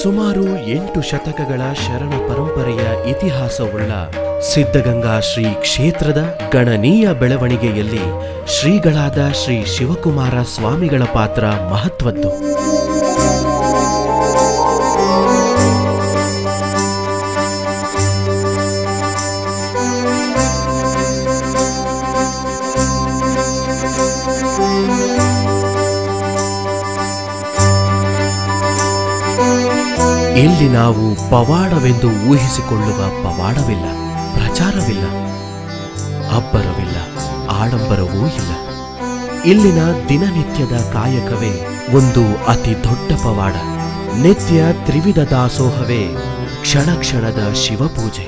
ಸುಮಾರು 8 ಶತಕಗಳ ಶರಣ ಪರಂಪರೆಯ ಇತಿಹಾಸವುಳ್ಳ ಸಿದ್ಧಗಂಗಾ ಶ್ರೀ ಕ್ಷೇತ್ರದ ಗಣನೀಯ ಬೆಳವಣಿಗೆಯಲ್ಲಿ ಶ್ರೀಗಳಾದ ಶ್ರೀ ಶಿವಕುಮಾರ ಸ್ವಾಮಿಗಳ ಪಾತ್ರ ಮಹತ್ವದ್ದು. ಇಲ್ಲಿ ನಾವು ಪವಾಡವೆಂದು ಊಹಿಸಿಕೊಳ್ಳುವ ಪವಾಡವಿಲ್ಲ, ಪ್ರಚಾರವಿಲ್ಲ, ಅಬ್ಬರವಿಲ್ಲ, ಆಡಂಬರವೂ ಇಲ್ಲ. ಇಲ್ಲಿನ ದಿನನಿತ್ಯದ ಕಾಯಕವೇ ಒಂದು ಅತಿ ದೊಡ್ಡ ಪವಾಡ. ನಿತ್ಯ ತ್ರಿವಿಧ ದಾಸೋಹವೇ ಕ್ಷಣ ಕ್ಷಣದ ಶಿವಪೂಜೆ.